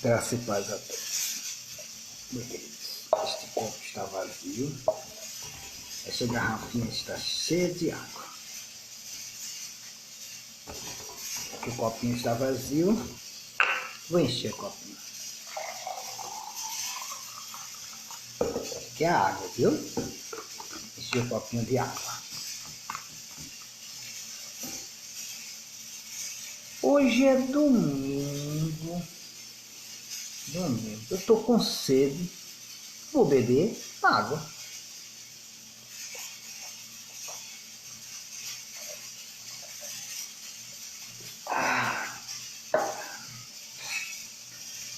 Graça e paz a todos. Meu querido, este copo está vazio. Essa garrafinha está cheia de água. Aqui o copinho está vazio. Vou encher o copinho. Aqui é a água, viu? Encher o copinho de água. Hoje é domingo. Eu tô com sede. Vou beber água.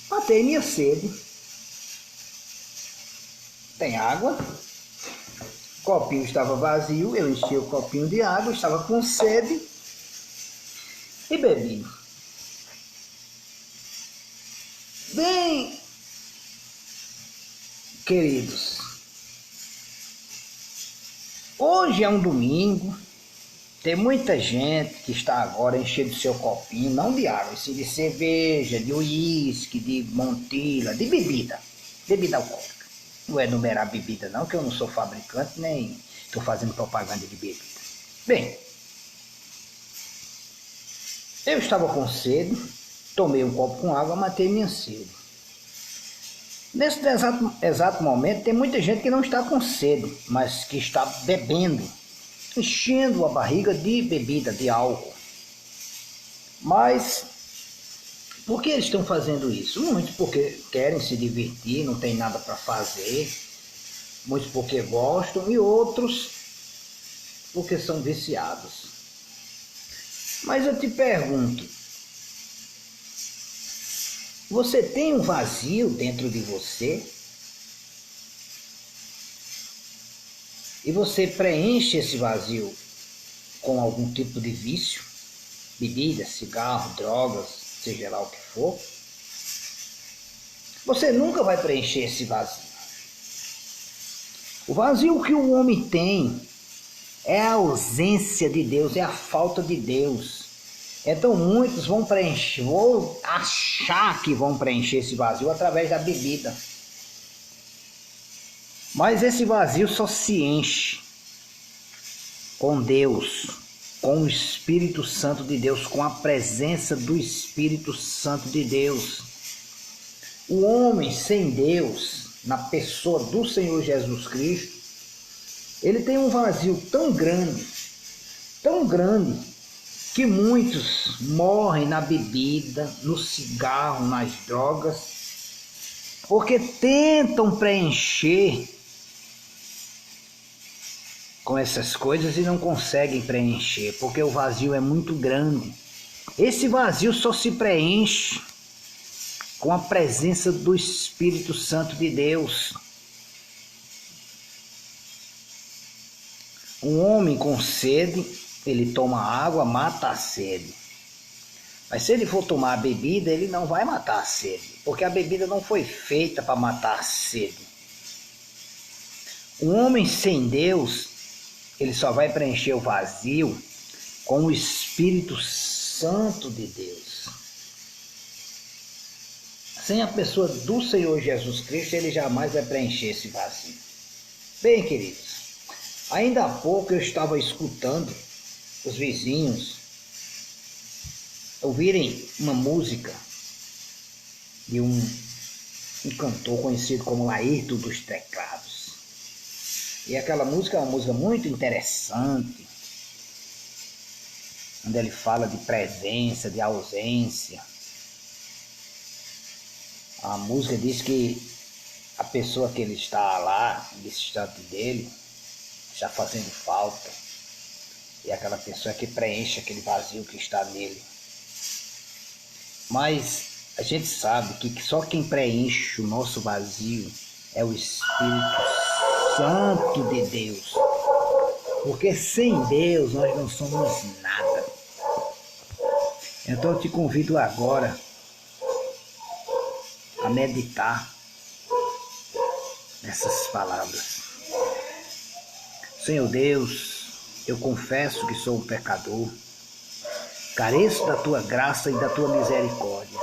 Matei minha sede. Tem água. O copinho estava vazio. Eu enchi o copinho de água. Estava com sede. E bebi. Bem, queridos, hoje é um domingo. Tem muita gente que está agora enchendo seu copinho, não de água, sim de cerveja, de uísque, de montila, de bebida alcoólica. Não é numerar bebida não, que eu não sou fabricante, nem estou fazendo propaganda de bebida. Bem, eu estava com sede, tomei um copo com água, matei minha sede. Nesse exato momento, tem muita gente que não está com sede, mas que está bebendo, enchendo a barriga de bebida, de álcool. Mas, por que eles estão fazendo isso? Muitos porque querem se divertir, não tem nada para fazer, muitos porque gostam e outros porque são viciados. Mas eu te pergunto, você tem um vazio dentro de você? E você preenche esse vazio com algum tipo de vício? Bebida, cigarro, drogas, seja lá o que for? Você nunca vai preencher esse vazio. O vazio que o homem tem é a ausência de Deus, é a falta de Deus. Então muitos vão preencher, vão achar que vão preencher esse vazio através da bebida. Mas esse vazio só se enche com Deus, com o Espírito Santo de Deus, com a presença do Espírito Santo de Deus. O homem sem Deus, na pessoa do Senhor Jesus Cristo, ele tem um vazio tão grande, que muitos morrem na bebida, no cigarro, nas drogas, porque tentam preencher com essas coisas e não conseguem preencher, porque o vazio é muito grande. Esse vazio só se preenche com a presença do Espírito Santo de Deus. Um homem com sede, ele toma água, mata a sede. Mas se ele for tomar a bebida, ele não vai matar a sede, porque a bebida não foi feita para matar a sede. Um homem sem Deus, ele só vai preencher o vazio com o Espírito Santo de Deus. Sem a pessoa do Senhor Jesus Cristo, ele jamais vai preencher esse vazio. Bem, queridos, ainda há pouco eu estava escutando os vizinhos ouvirem uma música de um cantor conhecido como Laírton dos Teclados. E aquela música é uma música muito interessante, onde ele fala de presença, de ausência. A música diz que a pessoa que ele está lá, distante dele, está fazendo falta. E aquela pessoa que preenche aquele vazio que está nele. Mas a gente sabe que só quem preenche o nosso vazio é o Espírito Santo de Deus. Porque sem Deus nós não somos nada. Então eu te convido agora a meditar nessas palavras. Senhor Deus, eu confesso que sou um pecador, careço da tua graça e da tua misericórdia.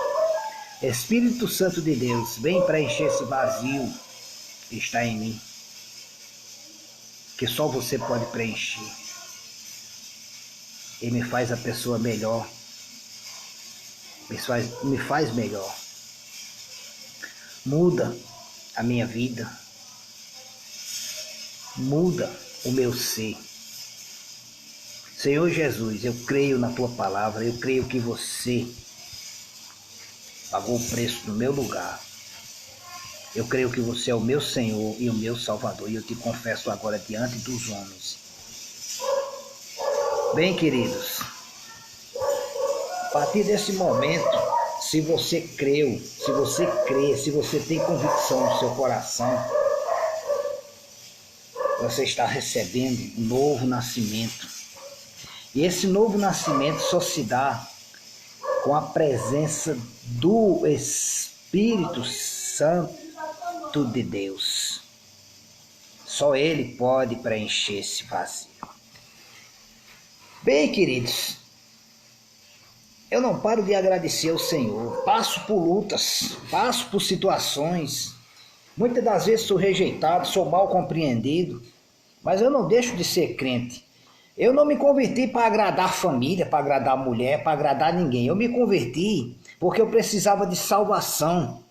Espírito Santo de Deus, vem preencher esse vazio que está em mim, que só você pode preencher. E me faz a pessoa melhor, me faz melhor. Muda a minha vida, muda o meu ser. Senhor Jesus, eu creio na tua palavra, eu creio que você pagou o preço no meu lugar. Eu creio que você é o meu Senhor e o meu Salvador, e eu te confesso agora diante dos homens. Bem, queridos, a partir desse momento, se você creu, se você crê, se você tem convicção no seu coração, você está recebendo um novo nascimento. E esse novo nascimento só se dá com a presença do Espírito Santo de Deus. Só Ele pode preencher esse vazio. Bem, queridos, eu não paro de agradecer ao Senhor. Passo por lutas, passo por situações. Muitas das vezes sou rejeitado, sou mal compreendido, mas eu não deixo de ser crente. Eu não me converti para agradar a família, para agradar a mulher, para agradar ninguém. Eu me converti porque eu precisava de salvação.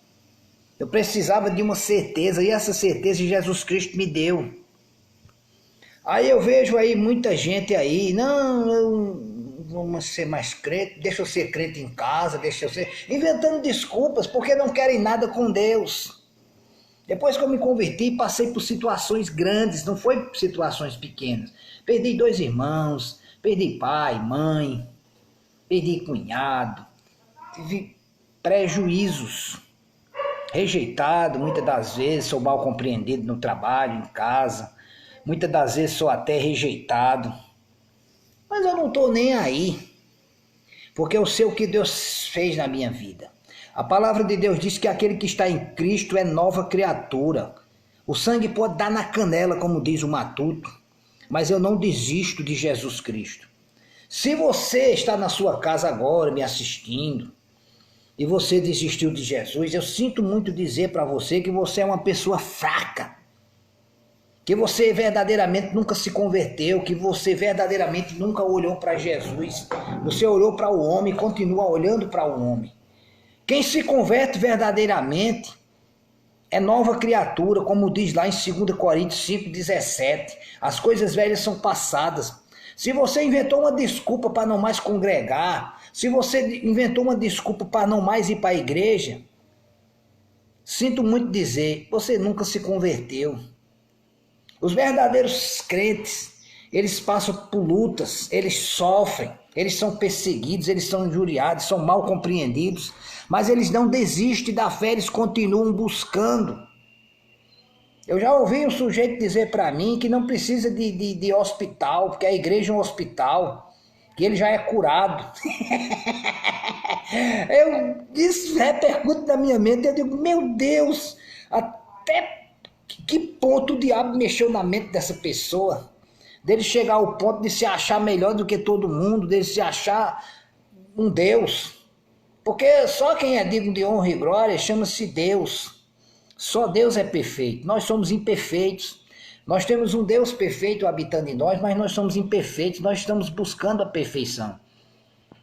Eu precisava de uma certeza, e essa certeza Jesus Cristo me deu. Aí eu vejo aí muita gente aí, não, eu vou ser mais crente, deixa eu ser crente em casa, deixa eu ser... inventando desculpas, porque não querem nada com Deus. Depois que eu me converti, passei por situações grandes, não foi situações pequenas. Perdi 2 irmãos, perdi pai, mãe, perdi cunhado, tive prejuízos, rejeitado muitas das vezes, sou mal compreendido no trabalho, em casa, muitas das vezes sou até rejeitado, mas eu não estou nem aí, porque eu sei o que Deus fez na minha vida. A palavra de Deus diz que aquele que está em Cristo é nova criatura. O sangue pode dar na canela, como diz o matuto, mas eu não desisto de Jesus Cristo. Se você está na sua casa agora me assistindo e você desistiu de Jesus, eu sinto muito dizer para você que você é uma pessoa fraca, que você verdadeiramente nunca se converteu, que você verdadeiramente nunca olhou para Jesus. Você olhou para o homem e continua olhando para o homem. Quem se converte verdadeiramente é nova criatura, como diz lá em 2 Coríntios 5,17. As coisas velhas são passadas. Se você inventou uma desculpa para não mais congregar, se você inventou uma desculpa para não mais ir para a igreja, sinto muito dizer, você nunca se converteu. Os verdadeiros crentes, eles passam por lutas, eles sofrem, eles são perseguidos, eles são injuriados, são mal compreendidos, mas eles não desistem da fé, eles continuam buscando. Eu já ouvi um sujeito dizer para mim que não precisa de hospital, porque a igreja é um hospital, que ele já é curado. Isso repercute na minha mente, eu digo, meu Deus, até que ponto o diabo mexeu na mente dessa pessoa? Dele chegar ao ponto de se achar melhor do que todo mundo, dele se achar um Deus. Porque só quem é digno de honra e glória chama-se Deus. Só Deus é perfeito. Nós somos imperfeitos. Nós temos um Deus perfeito habitando em nós, mas nós somos imperfeitos. Nós estamos buscando a perfeição.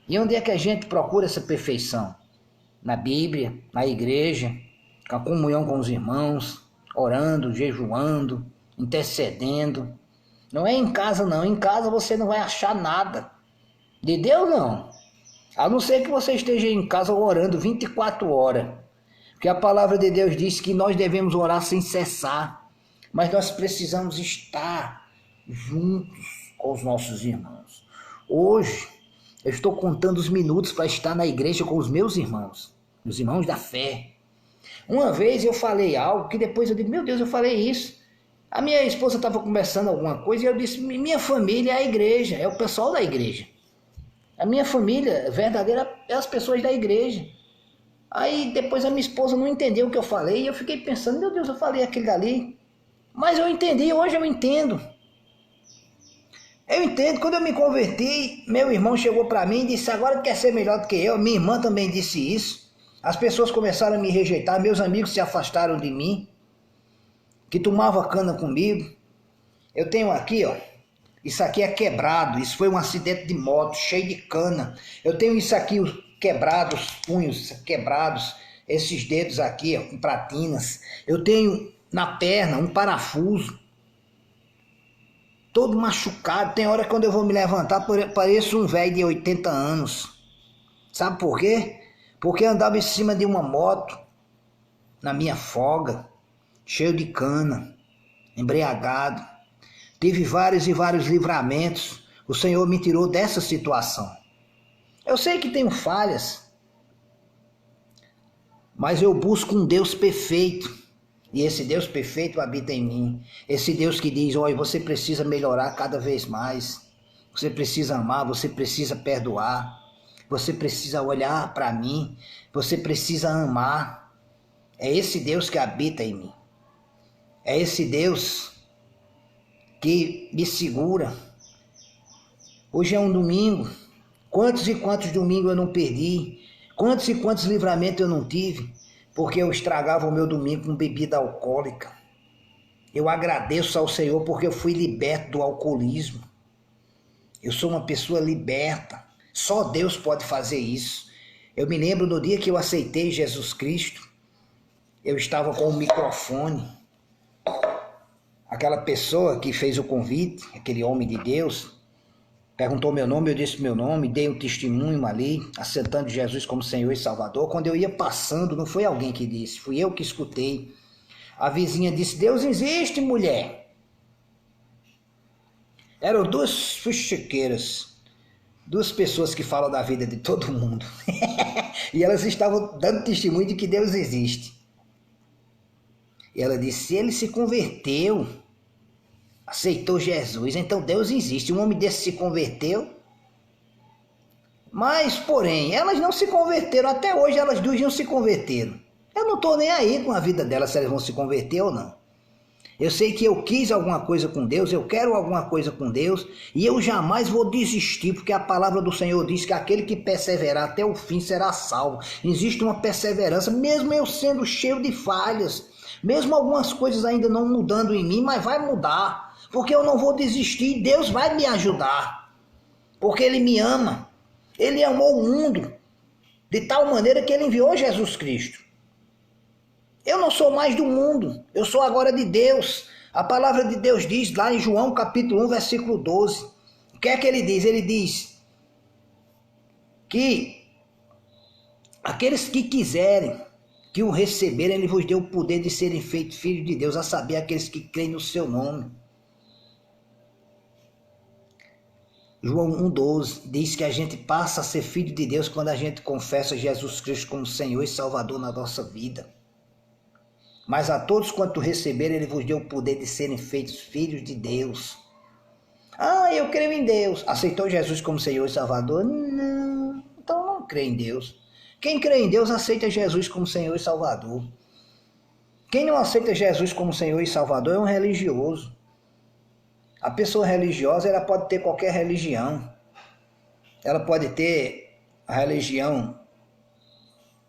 E onde é que a gente procura essa perfeição? Na Bíblia, na igreja, com a comunhão com os irmãos, orando, jejuando, intercedendo. Não é em casa não. Em casa você não vai achar nada. De Deus não. A não ser que você esteja em casa orando 24 horas. Porque a palavra de Deus diz que nós devemos orar sem cessar. Mas nós precisamos estar juntos com os nossos irmãos. Hoje, eu estou contando os minutos para estar na igreja com os meus irmãos da fé. Uma vez eu falei algo que depois eu digo, meu Deus, eu falei isso. A minha esposa estava conversando alguma coisa e eu disse, minha família é a igreja, é o pessoal da igreja. A minha família verdadeira é as pessoas da igreja. Aí depois a minha esposa não entendeu o que eu falei e eu fiquei pensando, meu Deus, eu falei aquilo dali. Mas eu entendi, hoje eu entendo. Eu entendo, quando eu me converti, meu irmão chegou para mim e disse, agora tu quer ser melhor do que eu. Minha irmã também disse isso. As pessoas começaram a me rejeitar, meus amigos se afastaram de mim, que tomavam cana comigo. Eu tenho aqui, ó, isso aqui é quebrado, isso foi um acidente de moto, cheio de cana. Eu tenho isso aqui quebrado, os punhos quebrados, esses dedos aqui, ó, com platinas. Eu tenho na perna um parafuso, todo machucado. Tem hora que quando eu vou me levantar, pareço um velho de 80 anos. Sabe por quê? Porque eu andava em cima de uma moto, na minha folga, cheio de cana, embriagado. Tive vários e vários livramentos. O Senhor me tirou dessa situação. Eu sei que tenho falhas, mas eu busco um Deus perfeito. E esse Deus perfeito habita em mim. Esse Deus que diz, olha, você precisa melhorar cada vez mais. Você precisa amar, você precisa perdoar. Você precisa olhar para mim. Você precisa amar. É esse Deus que habita em mim. É esse Deus que me segura. Hoje é um domingo. Quantos e quantos domingos eu não perdi? Quantos e quantos livramentos eu não tive? Porque eu estragava o meu domingo com bebida alcoólica. Eu agradeço ao Senhor porque eu fui liberto do alcoolismo. Eu sou uma pessoa liberta. Só Deus pode fazer isso. Eu me lembro no dia que eu aceitei Jesus Cristo, eu estava com o microfone. Aquela pessoa que fez o convite, aquele homem de Deus, perguntou meu nome, eu disse meu nome, dei um testemunho ali, aceitando Jesus como Senhor e Salvador. Quando eu ia passando, não foi alguém que disse, fui eu que escutei. A vizinha disse, Deus existe, mulher. Eram duas fuxiqueiras, duas pessoas que falam da vida de todo mundo. E elas estavam dando testemunho de que Deus existe. E ela disse, ele se converteu, aceitou Jesus, então Deus existe. Um homem desse se converteu. Mas, porém, elas não se converteram. Até hoje elas duas não se converteram. Eu não estou nem aí com a vida delas, se elas vão se converter ou não. Eu sei que eu quis alguma coisa com Deus, eu quero alguma coisa com Deus, e eu jamais vou desistir, porque a palavra do Senhor diz que aquele que perseverar até o fim será salvo. Existe uma perseverança, mesmo eu sendo cheio de falhas, mesmo algumas coisas ainda não mudando em mim, mas vai mudar, porque eu não vou desistir, Deus vai me ajudar, porque Ele me ama. Ele amou o mundo de tal maneira que Ele enviou Jesus Cristo. Eu não sou mais do mundo, eu sou agora de Deus. A palavra de Deus diz lá em João capítulo 1, versículo 12. O que é que ele diz? Ele diz que aqueles que quiserem, que o receberem, ele vos deu o poder de serem feitos filhos de Deus, a saber, aqueles que creem no seu nome. João 1,12 diz que a gente passa a ser filho de Deus quando a gente confessa Jesus Cristo como Senhor e Salvador na nossa vida. Mas a todos quanto receberem, ele vos deu o poder de serem feitos filhos de Deus. Ah, eu creio em Deus. Aceitou Jesus como Senhor e Salvador? Não, então não crê em Deus. Quem crê em Deus aceita Jesus como Senhor e Salvador. Quem não aceita Jesus como Senhor e Salvador é um religioso. A pessoa religiosa, ela pode ter qualquer religião. Ela pode ter a religião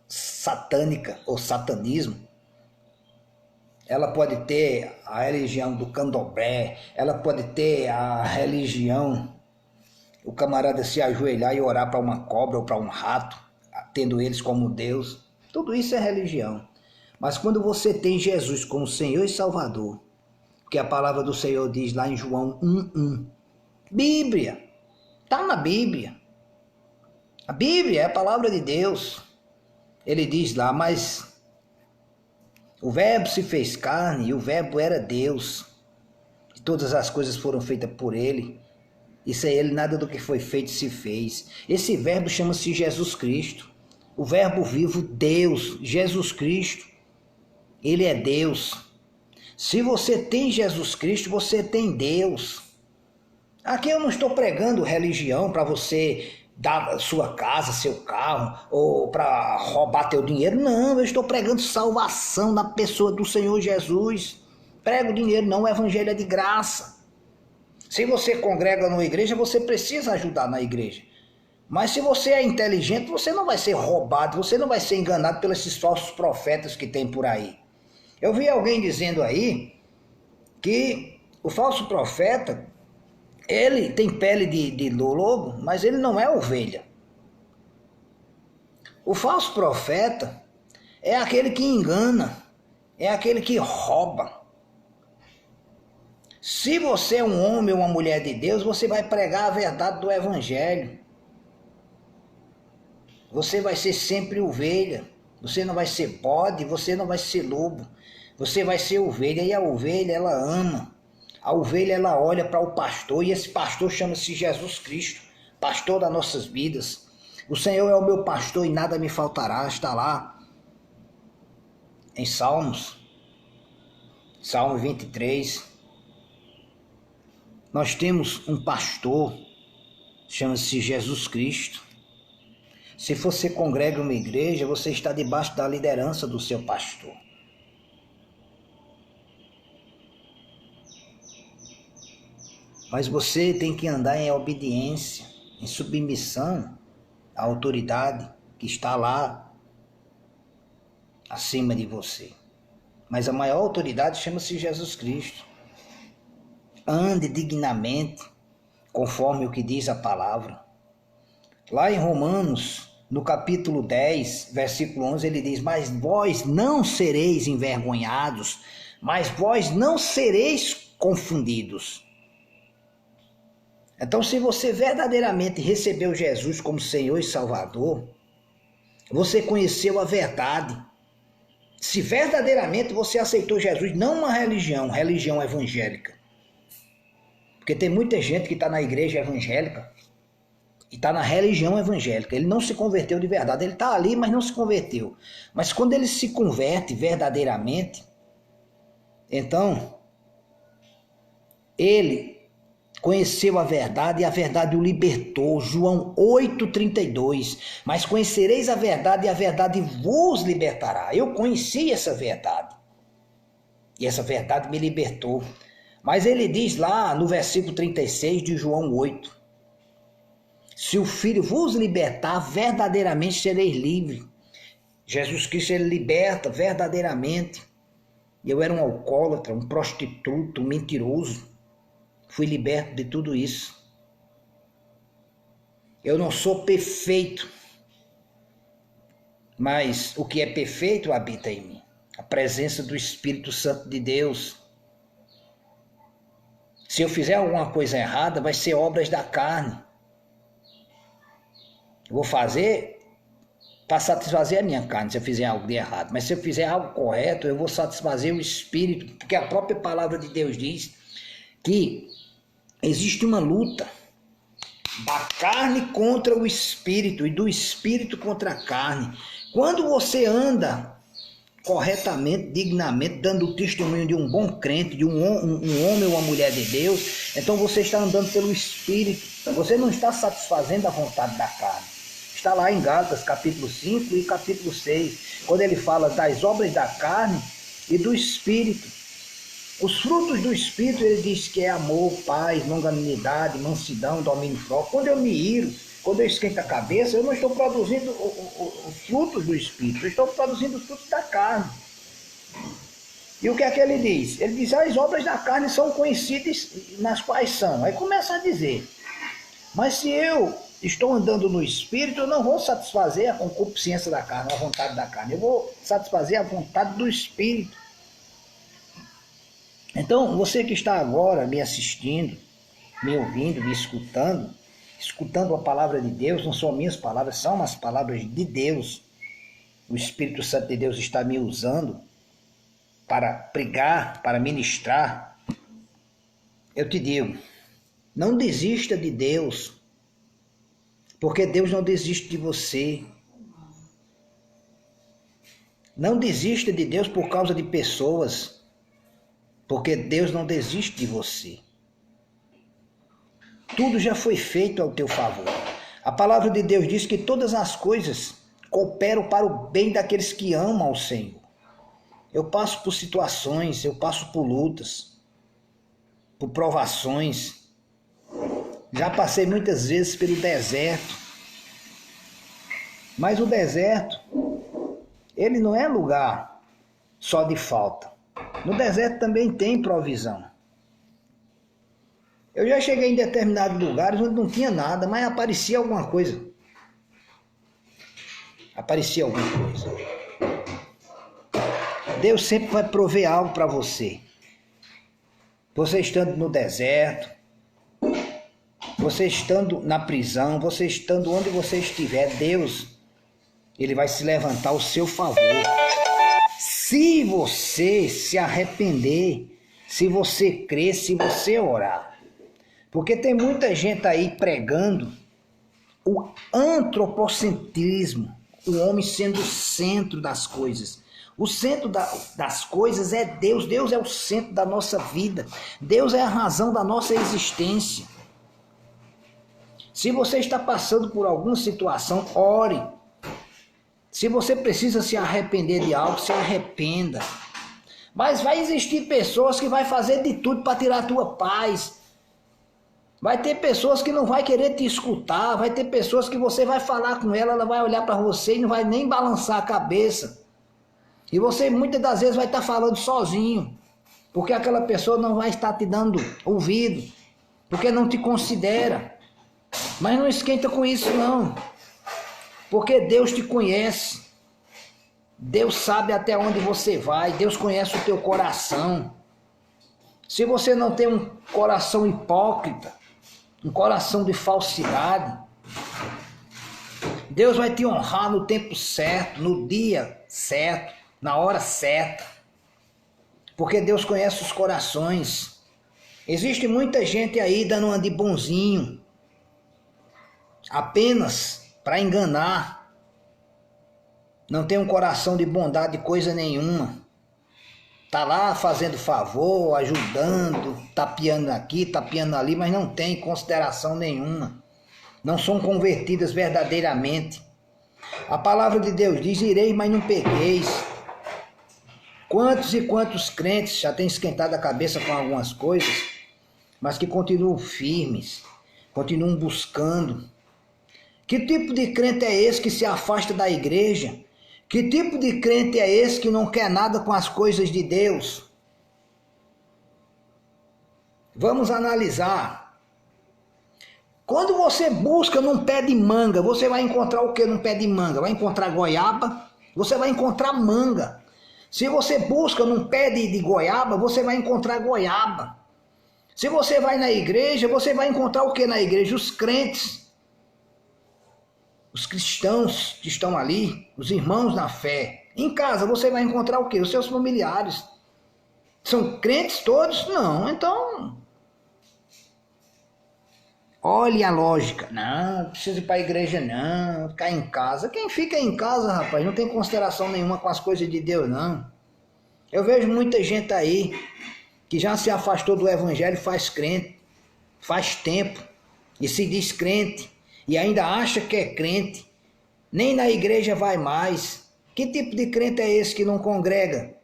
satânica ou satanismo. Ela pode ter a religião do candomblé, ela pode ter a religião, o camarada se ajoelhar e orar para uma cobra ou para um rato, tendo eles como Deus. Tudo isso é religião. Mas quando você tem Jesus como Senhor e Salvador, que a palavra do Senhor diz lá em João 1,1, Bíblia, está na Bíblia. A Bíblia é a palavra de Deus. Ele diz lá, mas o verbo se fez carne e o verbo era Deus. E todas as coisas foram feitas por ele. E sem ele nada do que foi feito se fez. Esse verbo chama-se Jesus Cristo. O verbo vivo, Deus, Jesus Cristo. Ele é Deus. Se você tem Jesus Cristo, você tem Deus. Aqui eu não estou pregando religião para você dar sua casa, seu carro, ou para roubar teu dinheiro. Não, eu estou pregando salvação na pessoa do Senhor Jesus. Prego dinheiro não, o evangelho é de graça. Se você congrega numa igreja, você precisa ajudar na igreja. Mas se você é inteligente, você não vai ser roubado, você não vai ser enganado pelos esses falsos profetas que tem por aí. Eu vi alguém dizendo aí que o falso profeta, ele tem pele de lobo, mas ele não é ovelha. O falso profeta é aquele que engana, é aquele que rouba. Se você é um homem ou uma mulher de Deus, você vai pregar a verdade do evangelho. Você vai ser sempre ovelha. Você não vai ser bode, você não vai ser lobo. Você vai ser ovelha, e a ovelha ela ama. A ovelha ela olha para o pastor, e esse pastor chama-se Jesus Cristo, pastor das nossas vidas. O Senhor é o meu pastor e nada me faltará, está lá em Salmos, Salmo 23. Nós temos um pastor, chama-se Jesus Cristo. Se você congrega uma igreja, você está debaixo da liderança do seu pastor. Mas você tem que andar em obediência, em submissão à autoridade que está lá acima de você. Mas a maior autoridade chama-se Jesus Cristo. Ande dignamente, conforme o que diz a palavra. Lá em Romanos, no capítulo 10, versículo 11, ele diz: mas vós não sereis envergonhados, mas vós não sereis confundidos. Então, se você verdadeiramente recebeu Jesus como Senhor e Salvador, você conheceu a verdade. Se verdadeiramente você aceitou Jesus, não uma religião evangélica. Porque tem muita gente que está na igreja evangélica e está na religião evangélica. Ele não se converteu de verdade. Ele está ali, mas não se converteu. Mas quando ele se converte verdadeiramente, então ele conheceu a verdade e a verdade o libertou. João 8,32. Mas conhecereis a verdade e a verdade vos libertará. Eu conheci essa verdade. E essa verdade me libertou. Mas ele diz lá no versículo 36 de João 8. Se o Filho vos libertar, verdadeiramente sereis livres. Jesus Cristo, ele liberta verdadeiramente. Eu era um alcoólatra, um prostituto, um mentiroso. Fui liberto de tudo isso. Eu não sou perfeito, mas o que é perfeito habita em mim. A presença do Espírito Santo de Deus. Se eu fizer alguma coisa errada, vai ser obras da carne. Eu vou fazer para satisfazer a minha carne, se eu fizer algo de errado. Mas se eu fizer algo correto, eu vou satisfazer o Espírito, porque a própria palavra de Deus diz que existe uma luta da carne contra o Espírito e do Espírito contra a carne. Quando você anda corretamente, dignamente, dando o testemunho de um bom crente, de um homem ou uma mulher de Deus, então você está andando pelo Espírito. Você não está satisfazendo a vontade da carne. Está lá em Gálatas capítulo 5 e capítulo 6, quando ele fala das obras da carne e do Espírito. Os frutos do Espírito, ele diz que é amor, paz, longanimidade, mansidão, domínio próprio. Quando eu me iro, quando eu esquento a cabeça, eu não estou produzindo os frutos do Espírito, eu estou produzindo os frutos da carne. E o que é que ele diz? Ele diz: as obras da carne são conhecidas, nas quais são. Aí começa a dizer: mas se eu estou andando no Espírito, eu não vou satisfazer a concupiscência da carne, a vontade da carne. Eu vou satisfazer a vontade do Espírito. Então, você que está agora me assistindo, me ouvindo, me escutando a palavra de Deus, não são minhas palavras, são as palavras de Deus. O Espírito Santo de Deus está me usando para pregar, para ministrar. Eu te digo, não desista de Deus, porque Deus não desiste de você. Não desista de Deus por causa de pessoas, porque Deus não desiste de você. Tudo já foi feito ao teu favor. A palavra de Deus diz que todas as coisas cooperam para o bem daqueles que amam ao Senhor. Eu passo por situações, eu passo por lutas, por provações. Já passei muitas vezes pelo deserto. Mas o deserto, ele não é lugar só de falta. No deserto também tem provisão. Eu já cheguei em determinados lugares onde não tinha nada, mas aparecia alguma coisa. Aparecia alguma coisa. Deus sempre vai prover algo para você. Você estando no deserto, você estando na prisão, você estando onde você estiver, Deus, Ele vai se levantar ao seu favor. Se você se arrepender, se você crer, se você orar. Porque tem muita gente aí pregando o antropocentrismo, o homem sendo o centro das coisas. O centro das coisas é Deus. Deus é o centro da nossa vida. Deus é a razão da nossa existência. Se você está passando por alguma situação, ore. Se você precisa se arrepender de algo, se arrependa. Mas vai existir pessoas que vai fazer de tudo para tirar a tua paz. Vai ter pessoas que não vai querer te escutar, vai ter pessoas que você vai falar com ela, ela vai olhar para você e não vai nem balançar a cabeça. E você muitas das vezes vai estar falando sozinho, porque aquela pessoa não vai estar te dando ouvido, porque não te considera. Mas não esquenta com isso não, porque Deus te conhece. Deus sabe até onde você vai, Deus conhece o teu coração. Se você não tem um coração hipócrita, um coração de falsidade, Deus vai te honrar no tempo certo, no dia certo, na hora certa. Porque Deus conhece os corações. Existe muita gente aí dando uma de bonzinho, apenas para enganar. Não tem um coração de bondade, coisa nenhuma. Tá lá fazendo favor, ajudando, tapeando aqui, tapeando ali, mas não tem consideração nenhuma. Não são convertidas verdadeiramente. A palavra de Deus diz: ireis, mas não pegueis. Quantos e quantos crentes já têm esquentado a cabeça com algumas coisas, mas que continuam firmes, continuam buscando. Que tipo de crente é esse que se afasta da igreja? Que tipo de crente é esse que não quer nada com as coisas de Deus? Vamos analisar. Quando você busca num pé de manga, você vai encontrar o que num pé de manga? Vai encontrar goiaba? Você vai encontrar manga. Se você busca num pé de goiaba, você vai encontrar goiaba. Se você vai na igreja, você vai encontrar o que na igreja? Os crentes. Os cristãos que estão ali, os irmãos na fé. Em casa você vai encontrar o quê? Os seus familiares. São crentes todos? Não, então... olhe a lógica. Não precisa ir para a igreja não, ficar em casa. Quem fica em casa, rapaz, não tem consideração nenhuma com as coisas de Deus, não. Eu vejo muita gente aí que já se afastou do evangelho faz tempo, e se diz crente. E ainda acha que é crente, nem na igreja vai mais. Que tipo de crente é esse que não congrega?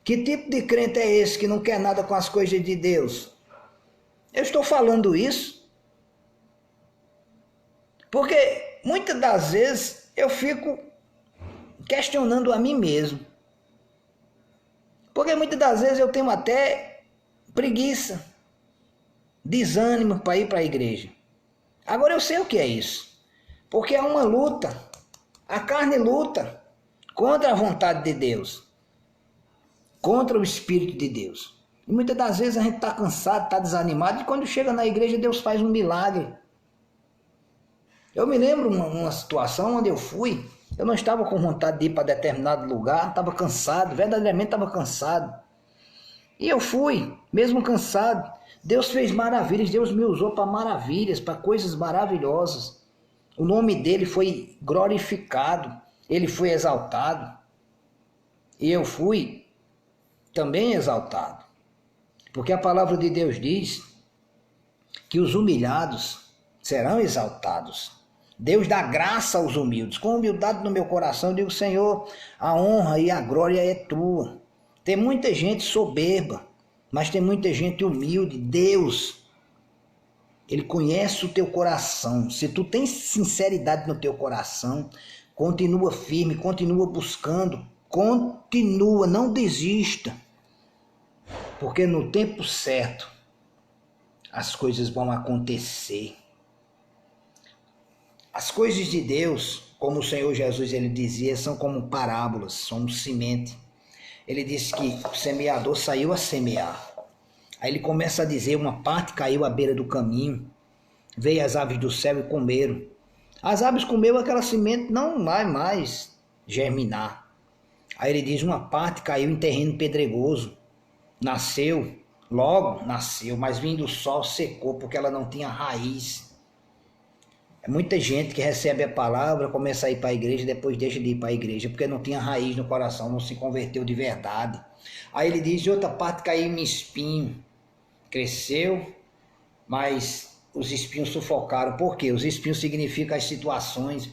Que tipo de crente é esse que não quer nada com as coisas de Deus? Eu estou falando isso porque muitas das vezes eu fico questionando a mim mesmo. Porque muitas das vezes eu tenho até preguiça, desânimo para ir para a igreja. Agora eu sei o que é isso, porque é uma luta, a carne luta contra a vontade de Deus, contra o Espírito de Deus. E muitas das vezes a gente está cansado, está desanimado, e quando chega na igreja Deus faz um milagre. Eu me lembro uma situação onde eu fui, eu não estava com vontade de ir para determinado lugar, estava cansado, verdadeiramente estava cansado. E eu fui, mesmo cansado. Deus fez maravilhas, Deus me usou para maravilhas, para coisas maravilhosas. O nome dele foi glorificado, ele foi exaltado. E eu fui também exaltado. Porque a palavra de Deus diz que os humilhados serão exaltados. Deus dá graça aos humildes. Com humildade no meu coração, eu digo: Senhor, a honra e a glória é tua. Tem muita gente soberba, mas tem muita gente humilde. Deus, Ele conhece o teu coração. Se tu tens sinceridade no teu coração, Continua firme, continua buscando, continua, não desista. Porque no tempo certo as coisas vão acontecer. As coisas de Deus, como o Senhor Jesus ele dizia, são como parábolas, são semente. Ele disse que o semeador saiu a semear. Aí ele começa a dizer, uma parte caiu à beira do caminho, veio as aves do céu e comeram. As aves comeram aquela semente, não vai mais germinar. Aí ele diz, uma parte caiu em terreno pedregoso, nasceu, logo nasceu, mas vindo o sol secou, porque ela não tinha raiz. É muita gente que recebe a palavra, começa a ir para a igreja, depois deixa de ir para a igreja, porque não tinha raiz no coração, não se converteu de verdade. Aí ele diz, outra parte caiu em espinho, cresceu, mas os espinhos sufocaram. Por quê? Os espinhos significam as situações.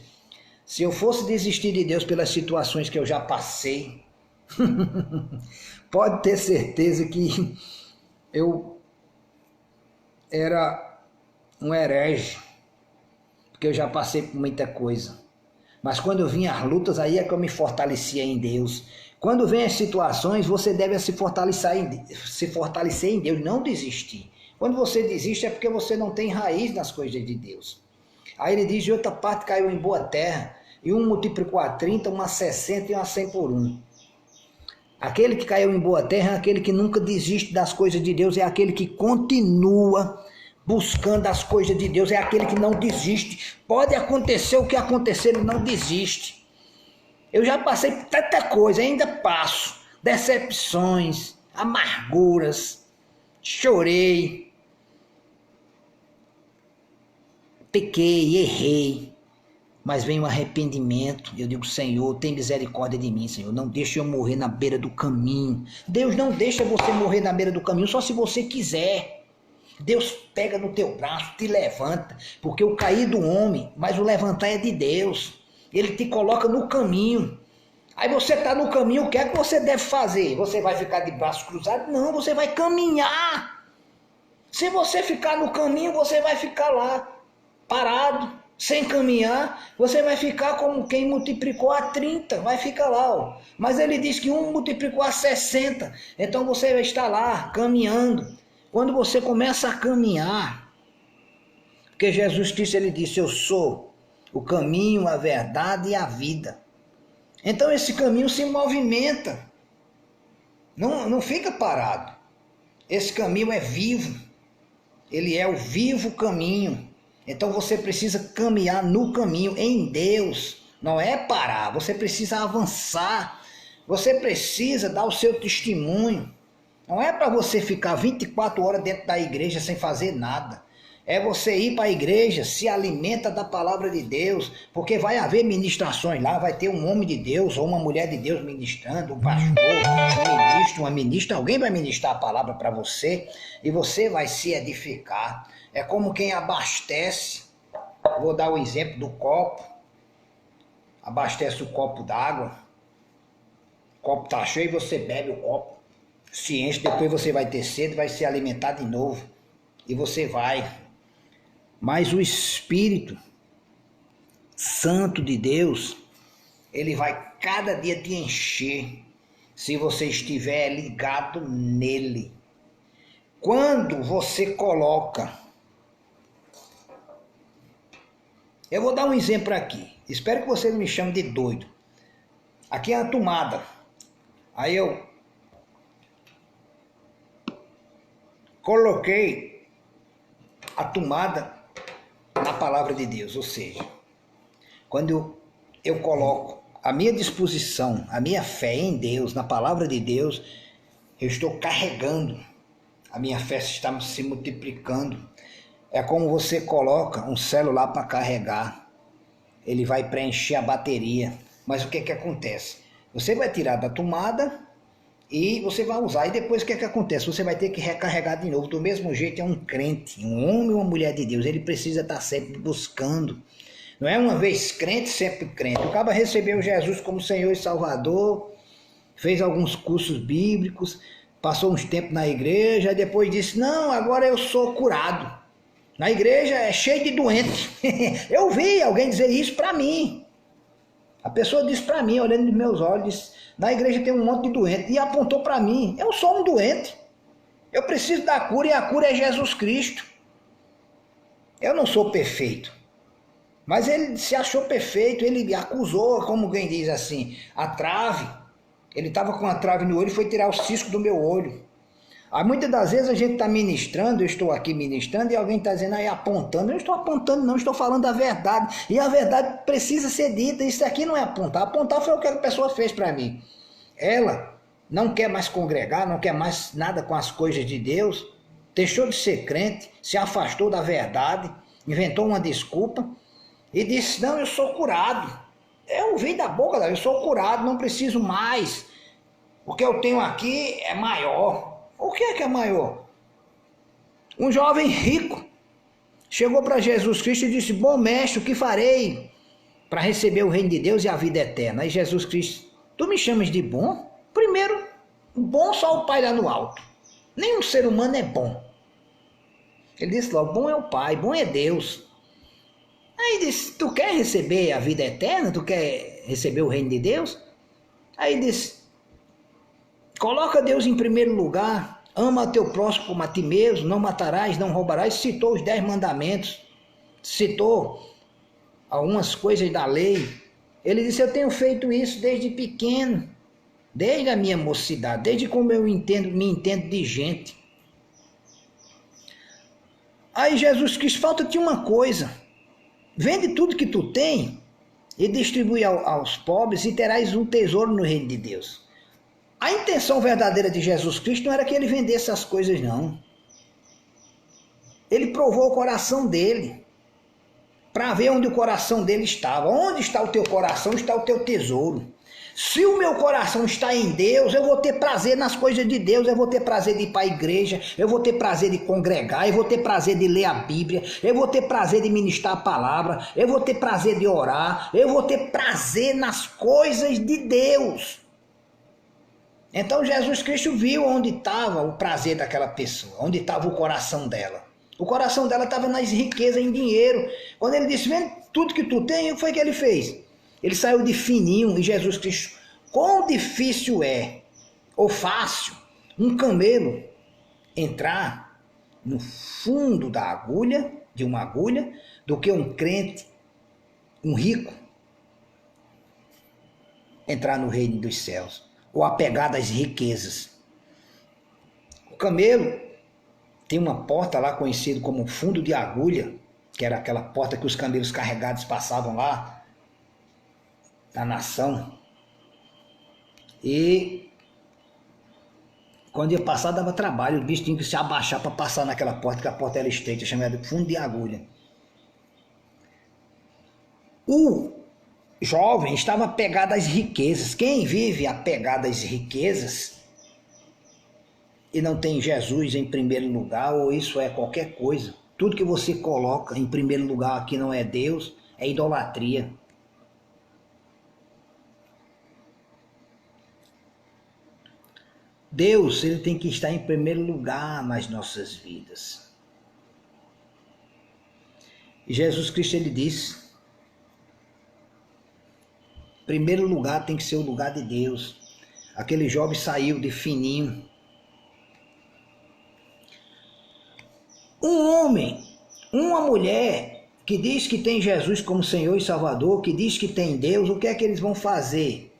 Se eu fosse desistir de Deus pelas situações que eu já passei, pode ter certeza que eu era um herege, porque eu já passei por muita coisa. Mas quando eu vinha às lutas, aí é que eu me fortalecia em Deus. Quando vem as situações, você deve se fortalecer em Deus, não desistir. Quando você desiste é porque você não tem raiz nas coisas de Deus. Aí ele diz, de outra parte caiu em boa terra, e um multiplicou a 30, uma a 60 e uma a 100 por um. Aquele que caiu em boa terra é aquele que nunca desiste das coisas de Deus, é aquele que continua buscando as coisas de Deus, é aquele que não desiste. Pode acontecer o que acontecer, ele não desiste. Eu já passei por tanta coisa, ainda passo. Decepções, amarguras, chorei, pequei, errei. Mas vem o arrependimento, eu digo, Senhor, tem misericórdia de mim, Senhor, não deixa eu morrer na beira do caminho. Deus não deixa você morrer na beira do caminho, só se você quiser. Deus pega no teu braço, te levanta, porque o cair do homem, mas o levantar é de Deus. Ele te coloca no caminho. Aí você está no caminho, o que é que você deve fazer? Você vai ficar de braços cruzados? Não, você vai caminhar. Se você ficar no caminho, você vai ficar lá, parado, sem caminhar. Você vai ficar como quem multiplicou a 30, vai ficar lá. Ó. Mas ele diz que um multiplicou a 60, então você vai estar lá, caminhando. Quando você começa a caminhar, porque Jesus Cristo ele disse, eu sou o caminho, a verdade e a vida. Então esse caminho se movimenta, não fica parado. Esse caminho é vivo, ele é o vivo caminho. Então você precisa caminhar no caminho, em Deus, não é parar, você precisa avançar, você precisa dar o seu testemunho. Não é para você ficar 24 horas dentro da igreja sem fazer nada. É você ir para a igreja, se alimenta da palavra de Deus, porque vai haver ministrações lá, vai ter um homem de Deus ou uma mulher de Deus ministrando, um pastor, um ministro, uma ministra, alguém vai ministrar a palavra para você e você vai se edificar. É como quem abastece, vou dar o exemplo do copo, abastece o copo d'água, o copo está cheio e você bebe o copo. Se enche, depois você vai ter sede, vai se alimentar de novo. E você vai. Mas o Espírito Santo de Deus, ele vai cada dia te encher, se você estiver ligado nele. Quando você coloca... Eu vou dar um exemplo aqui. Espero que você não me chame de doido. Aqui é a tomada. Aí eu coloquei a tomada na palavra de Deus, ou seja, quando eu coloco a minha disposição, a minha fé em Deus, na palavra de Deus, eu estou carregando, a minha fé está se multiplicando. É como você coloca um celular para carregar, ele vai preencher a bateria, mas o que que acontece? Você vai tirar da tomada e você vai usar, e depois o que acontece? Você vai ter que recarregar de novo. Do mesmo jeito é um crente, um homem ou uma mulher de Deus, ele precisa estar sempre buscando. Não é uma vez crente, sempre crente. O cara recebeu Jesus como Senhor e Salvador, fez alguns cursos bíblicos, passou uns tempos na igreja, e depois disse, não, agora eu sou curado. Na igreja é cheio de doente. Eu vi alguém dizer isso para mim. A pessoa disse para mim, olhando nos meus olhos, disse, na igreja tem um monte de doente, e apontou para mim, eu sou um doente, eu preciso da cura e a cura é Jesus Cristo. Eu não sou perfeito, mas ele se achou perfeito, ele acusou, como quem diz assim, a trave. Ele estava com a trave no olho e foi tirar o cisco do meu olho. Aí muitas das vezes a gente está ministrando, eu estou aqui ministrando e alguém está dizendo aí apontando. Eu não estou apontando não, estou falando a verdade. E a verdade precisa ser dita, isso aqui não é apontar. Apontar foi o que a pessoa fez para mim. Ela não quer mais congregar, não quer mais nada com as coisas de Deus, deixou de ser crente, se afastou da verdade, inventou uma desculpa e disse, não, eu sou curado. Eu ouvi da boca dela, eu sou curado, não preciso mais. O que eu tenho aqui é maior. O que é maior? Um jovem rico chegou para Jesus Cristo e disse, bom mestre, o que farei para receber o reino de Deus e a vida eterna? Aí Jesus Cristo, tu me chamas de bom? Primeiro, bom só o Pai lá no alto. Nenhum ser humano é bom. Ele disse logo, bom é o Pai, bom é Deus. Aí disse, tu quer receber a vida eterna? Tu quer receber o reino de Deus? Aí disse, coloca Deus em primeiro lugar, ama teu próximo como a ti mesmo, não matarás, não roubarás, citou os 10 mandamentos, citou algumas coisas da lei. Ele disse, eu tenho feito isso desde pequeno, desde a minha mocidade, desde como eu me entendo de gente. Aí Jesus Cristo, falta-te uma coisa, vende tudo que tu tem e distribui aos pobres e terás um tesouro no reino de Deus. A intenção verdadeira de Jesus Cristo não era que ele vendesse as coisas, não. Ele provou o coração dele, para ver onde o coração dele estava. Onde está o teu coração, está o teu tesouro. Se o meu coração está em Deus, eu vou ter prazer nas coisas de Deus, eu vou ter prazer de ir para a igreja, eu vou ter prazer de congregar, eu vou ter prazer de ler a Bíblia, eu vou ter prazer de ministrar a palavra, eu vou ter prazer de orar, eu vou ter prazer nas coisas de Deus. Então Jesus Cristo viu onde estava o prazer daquela pessoa, onde estava o coração dela. O coração dela estava nas riquezas, em dinheiro. Quando ele disse, vende tudo que tu tem, o que foi que ele fez? Ele saiu de fininho e Jesus Cristo, quão difícil é, ou fácil, um camelo entrar no fundo da agulha, de uma agulha, do que um crente, um rico, entrar no reino dos céus. Ou apegado às riquezas. O camelo tem uma porta lá conhecida como fundo de agulha, que era aquela porta que os camelos carregados passavam lá na nação. E quando ia passar dava trabalho, o bicho tinha que se abaixar para passar naquela porta, que a porta era estreita, chamada de fundo de agulha. O jovem estava apegado às riquezas. Quem vive apegado às riquezas e não tem Jesus em primeiro lugar, ou isso é qualquer coisa, tudo que você coloca em primeiro lugar que não é Deus, é idolatria. Deus, ele tem que estar em primeiro lugar nas nossas vidas. E Jesus Cristo, ele disse, primeiro lugar tem que ser o lugar de Deus. Aquele jovem saiu de fininho. Um homem, uma mulher que diz que tem Jesus como Senhor e Salvador, que diz que tem Deus, o que é que eles vão fazer?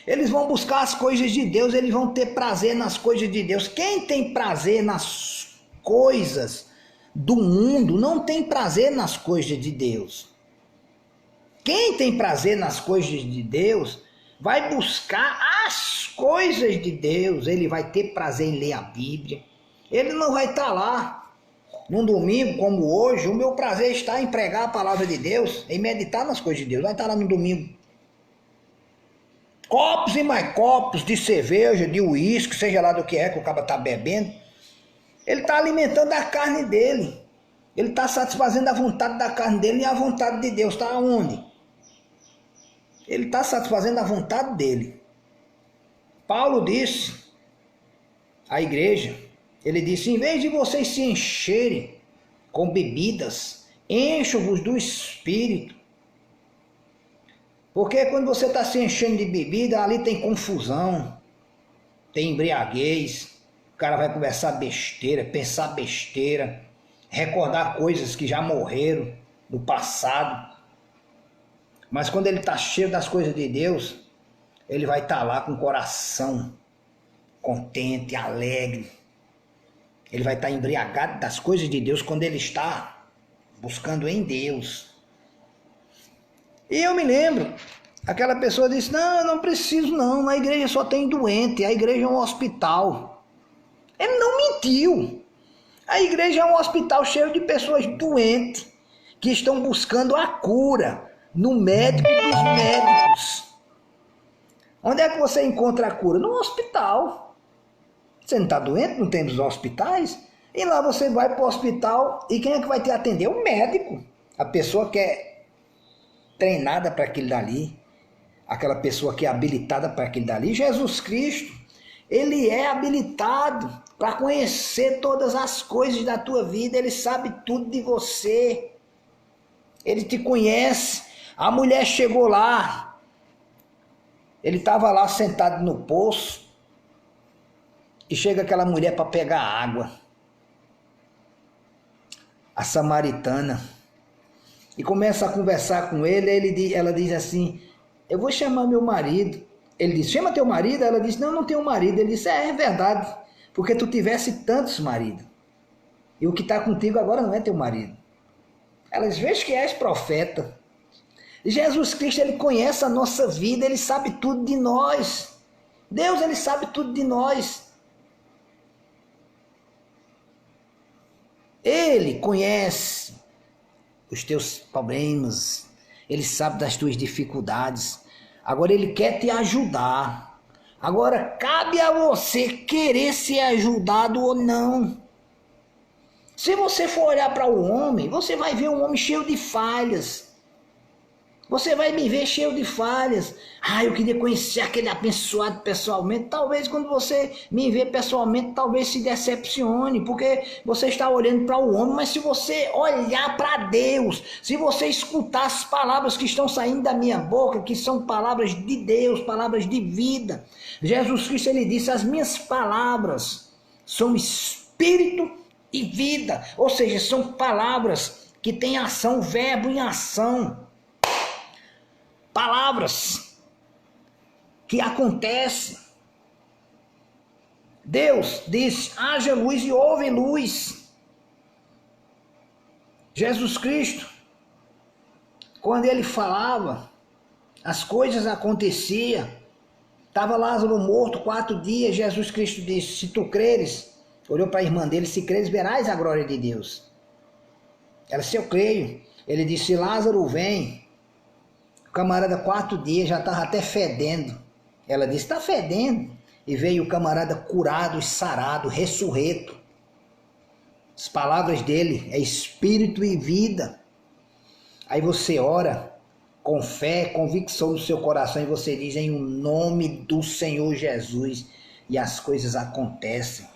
Eles vão buscar as coisas de Deus, eles vão ter prazer nas coisas de Deus. Quem tem prazer nas coisas do mundo não tem prazer nas coisas de Deus. Quem tem prazer nas coisas de Deus vai buscar as coisas de Deus. Ele vai ter prazer em ler a Bíblia. Ele não vai estar lá num domingo como hoje. O meu prazer está em pregar a palavra de Deus, em meditar nas coisas de Deus. Vai estar lá no domingo. Copos e mais copos de cerveja, de uísque, seja lá do que é que o cara está bebendo. Ele está alimentando a carne dele. Ele está satisfazendo a vontade da carne dele, e a vontade de Deus está onde? Ele está satisfazendo a vontade dele. Paulo disse à igreja, ele disse, em vez de vocês se encherem com bebidas, encham-vos do Espírito. Porque quando você está se enchendo de bebida, ali tem confusão, tem embriaguez, o cara vai conversar besteira, pensar besteira, recordar coisas que já morreram no passado. Mas quando ele está cheio das coisas de Deus, ele vai estar lá com o coração contente, alegre. Ele vai estar embriagado das coisas de Deus quando ele está buscando em Deus. E eu me lembro, aquela pessoa disse, não, eu não preciso não, na igreja só tem doente, a igreja é um hospital. Ele não mentiu. A igreja é um hospital cheio de pessoas doentes, que estão buscando a cura no médico dos médicos. Onde é que você encontra a cura? No hospital. Você não está doente? Não tem nos hospitais? E lá você vai para o hospital e quem é que vai te atender? O médico. A pessoa que é treinada para aquilo dali. Aquela pessoa que é habilitada para aquilo dali. Jesus Cristo, ele é habilitado para conhecer todas as coisas da tua vida. Ele sabe tudo de você. Ele te conhece. A mulher chegou lá. Ele estava lá sentado no poço. E chega aquela mulher para pegar água. A samaritana. E começa a conversar com ele. Ela diz assim, eu vou chamar meu marido. Ele diz, chama teu marido? Ela diz, não, não tenho marido. Ele disse, é verdade. Porque tu tivesse tantos maridos. E o que está contigo agora não é teu marido. Ela diz, veja que és profeta. Jesus Cristo, ele conhece a nossa vida. Ele sabe tudo de nós. Deus, ele sabe tudo de nós. Ele conhece os teus problemas, ele sabe das tuas dificuldades. Agora ele quer te ajudar. Agora cabe a você querer ser ajudado ou não. Se você for olhar para o homem, você vai ver um homem cheio de falhas. Você vai me ver cheio de falhas. Ah, eu queria conhecer aquele abençoado pessoalmente. Talvez quando você me ver pessoalmente, talvez se decepcione, porque você está olhando para o homem, mas se você olhar para Deus, se você escutar as palavras que estão saindo da minha boca, que são palavras de Deus, palavras de vida. Jesus Cristo, ele disse, as minhas palavras são espírito e vida. Ou seja, são palavras que têm ação, verbo em ação. Palavras que acontecem. Deus disse, haja luz e houve luz. Jesus Cristo, quando ele falava, as coisas aconteciam. Estava Lázaro morto 4 dias, Jesus Cristo disse, se tu creres, olhou para a irmã dele, se creres verás a glória de Deus. Ela disse, eu creio. Ele disse, Lázaro vem. O camarada 4 dias já estava até fedendo. Ela disse, está fedendo. E veio o camarada curado e sarado, ressurreto. As palavras dele é espírito e vida. Aí você ora com fé, convicção no seu coração e você diz em o nome do Senhor Jesus e as coisas acontecem.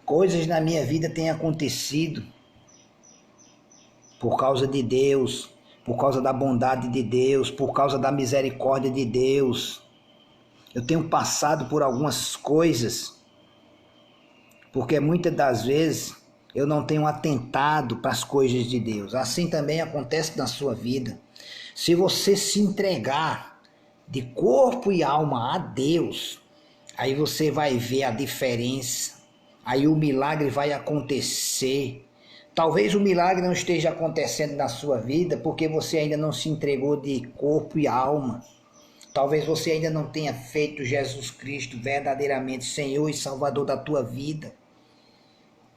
Coisas na minha vida têm acontecido por causa de Deus, por causa da bondade de Deus, por causa da misericórdia de Deus. Eu tenho passado por algumas coisas, porque muitas das vezes eu não tenho atentado para as coisas de Deus. Assim também acontece na sua vida. Se você se entregar de corpo e alma a Deus, aí você vai ver a diferença. Aí o milagre vai acontecer. Talvez o milagre não esteja acontecendo na sua vida porque você ainda não se entregou de corpo e alma. Talvez você ainda não tenha feito Jesus Cristo verdadeiramente Senhor e Salvador da tua vida.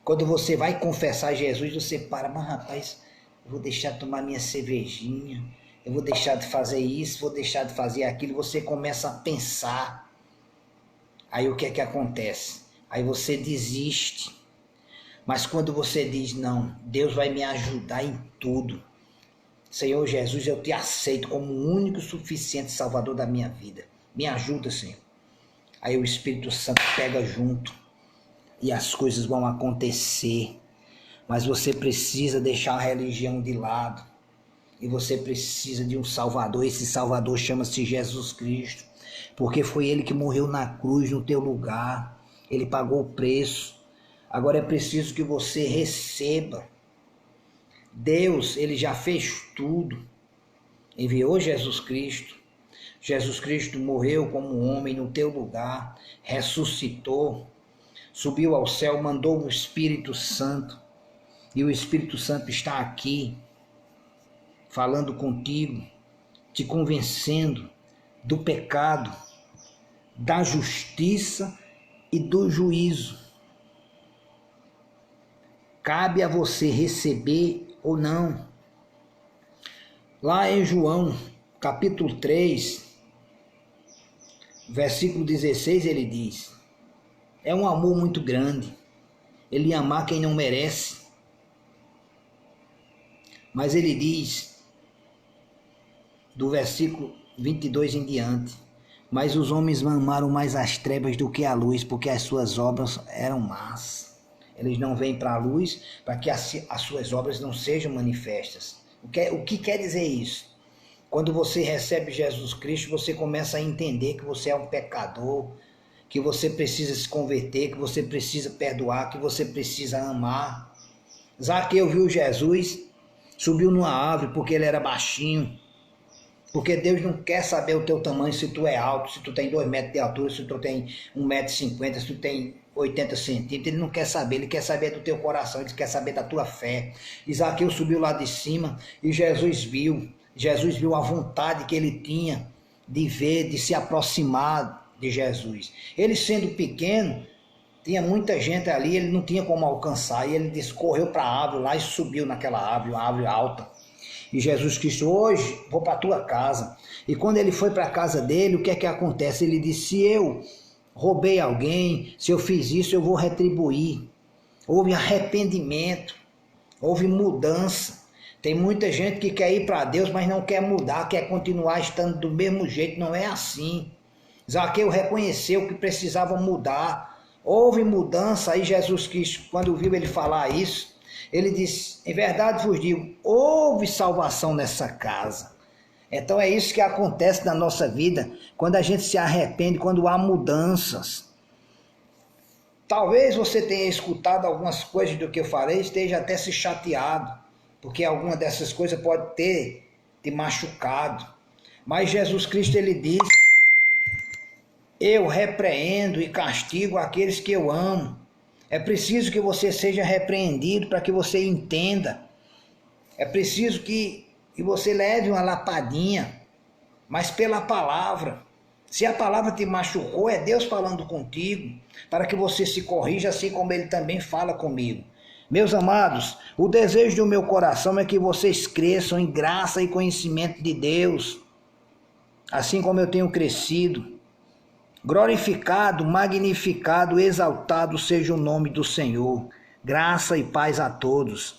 Quando você vai confessar Jesus, você para, mas rapaz, eu vou deixar de tomar minha cervejinha, eu vou deixar de fazer isso, vou deixar de fazer aquilo. Você começa a pensar. Aí o que é que acontece? Aí você desiste. Mas quando você diz, não, Deus vai me ajudar em tudo. Senhor Jesus, eu te aceito como o único suficiente Salvador da minha vida. Me ajuda, Senhor. Aí o Espírito Santo pega junto e as coisas vão acontecer. Mas você precisa deixar a religião de lado E você precisa de um Salvador. Esse Salvador chama-se Jesus Cristo. Porque foi Ele que morreu na cruz no teu lugar. Ele pagou o preço. Agora é preciso que você receba. Deus, Ele já fez tudo. Enviou Jesus Cristo. Jesus Cristo morreu como homem no teu lugar. Ressuscitou. Subiu ao céu, mandou o Espírito Santo. E o Espírito Santo está aqui, falando contigo, te convencendo do pecado, da justiça e do juízo. Cabe a você receber ou não. Lá em João, capítulo 3, versículo 16, ele diz: é um amor muito grande, ele amar quem não merece. Mas ele diz, do versículo 22 em diante: mas os homens amaram mais as trevas do que a luz, porque as suas obras eram más. Eles não vêm para a luz para que as suas obras não sejam manifestas. O que quer dizer isso? Quando você recebe Jesus Cristo, você começa a entender que você é um pecador, que você precisa se converter, que você precisa perdoar, que você precisa amar. Zaqueu viu Jesus, subiu numa árvore porque ele era baixinho. Porque Deus não quer saber o teu tamanho, se tu é alto, se tu tem 2 metros de altura, se tu tem 1,50 m, se tu tem 80 centímetros. Ele não quer saber, ele quer saber do teu coração, ele quer saber da tua fé. Zaqueu subiu lá de cima e Jesus viu a vontade que ele tinha de ver, de se aproximar de Jesus. Ele sendo pequeno, tinha muita gente ali, ele não tinha como alcançar, e ele correu para a árvore lá e subiu naquela árvore, uma árvore alta. E Jesus Cristo: hoje vou para a tua casa. E quando ele foi para a casa dele, o que é que acontece? Ele disse: se eu roubei alguém, se eu fiz isso, eu vou retribuir. Houve arrependimento, houve mudança. Tem muita gente que quer ir para Deus, mas não quer mudar, quer continuar estando do mesmo jeito. Não é assim. Zaqueu reconheceu que precisava mudar. Houve mudança. Aí Jesus Cristo, quando viu ele falar isso, ele disse: em verdade vos digo, houve salvação nessa casa. Então é isso que acontece na nossa vida, quando a gente se arrepende, quando há mudanças. Talvez você tenha escutado algumas coisas do que eu falei, esteja até se chateado, porque alguma dessas coisas pode ter te machucado. Mas Jesus Cristo, ele diz: eu repreendo e castigo aqueles que eu amo. É preciso que você seja repreendido para que você entenda. É preciso que você leve uma lapadinha, mas pela palavra. Se a palavra te machucou, é Deus falando contigo, para que você se corrija, assim como Ele também fala comigo. Meus amados, o desejo do meu coração é que vocês cresçam em graça e conhecimento de Deus, assim como eu tenho crescido. Glorificado, magnificado, exaltado seja o nome do Senhor. Graça e paz a todos.